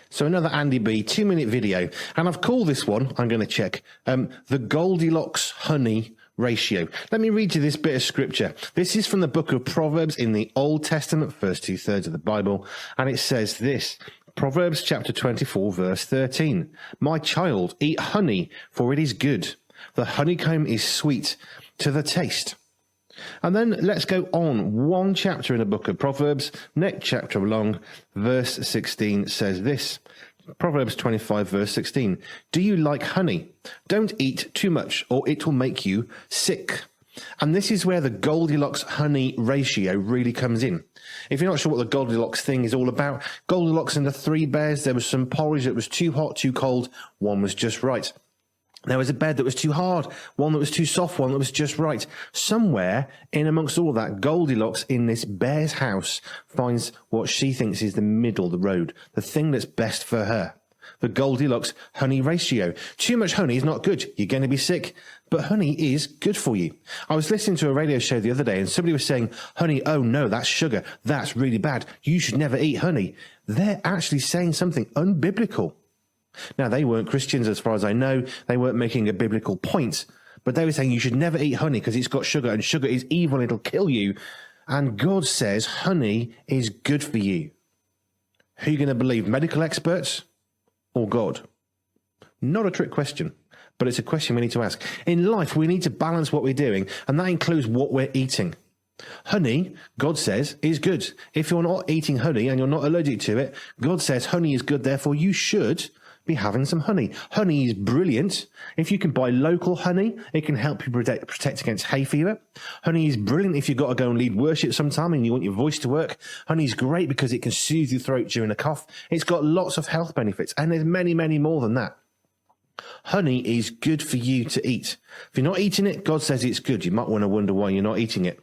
So another Andy B 2-minute video, and I've called this one, I'm going to check, the Goldilocks honey ratio. Let me read you this bit of scripture. This is from the book of Proverbs in the Old Testament, first 2/3 of the Bible, and it says this, Proverbs chapter 24, verse 13. My child, eat honey, for it is good. The honeycomb is sweet to the taste. And then let's go on one chapter in the book of Proverbs, next chapter along, verse 16 says this. Proverbs 25, verse 16. Do you like honey? Don't eat too much, or it will make you sick. And this is where the Goldilocks honey ratio really comes in. If you're not sure what the Goldilocks thing is all about, Goldilocks and the three bears, there was some porridge that was too hot, too cold, one was just right. There was a bed that was too hard, one that was too soft, one that was just right. Somewhere in amongst all that, Goldilocks in this bear's house finds what she thinks is the middle, the road, the thing that's best for her. The Goldilocks honey ratio. Too much honey is not good. You're going to be sick. But honey is good for you. I was listening to a radio show the other day and somebody was saying, honey, oh no, that's sugar. That's really bad. You should never eat honey. They're actually saying something unbiblical. Now, they weren't Christians as far as I know. They weren't making a biblical point. But they were saying you should never eat honey because it's got sugar and sugar is evil. It'll kill you. And God says honey is good for you. Who are you going to believe, medical experts or God? Not a trick question, but it's a question we need to ask. In life, we need to balance what we're doing, and that includes what we're eating. Honey, God says, is good. If you're not eating honey and you're not allergic to it, God says honey is good, therefore you should be having some honey. Honey is brilliant. If you can buy local honey, it can help you protect against hay fever. Honey is brilliant if you've got to go and lead worship sometime and you want your voice to work. Honey is great because it can soothe your throat during a cough. It's got lots of health benefits, and there's many, many more than that. Honey is good for you to eat. If you're not eating it, God says it's good. You might want to wonder why you're not eating it.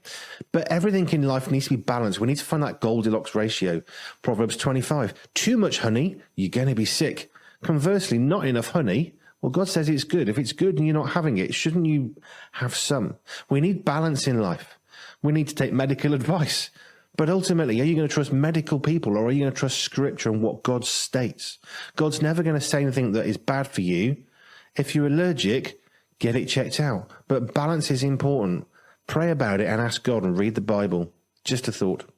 But everything in life needs to be balanced. We need to find that Goldilocks ratio. Proverbs 25. Too much honey, you're going to be sick. Conversely, not enough honey, well, God says it's good. If it's good and you're not having it, shouldn't you have some? We need balance in life. We need to take medical advice. But ultimately, are you going to trust medical people, or are you going to trust Scripture and what God states? God's never going to say anything that is bad for you. If you're allergic, get it checked out. But balance is important. Pray about it and ask God and read the Bible. Just a thought.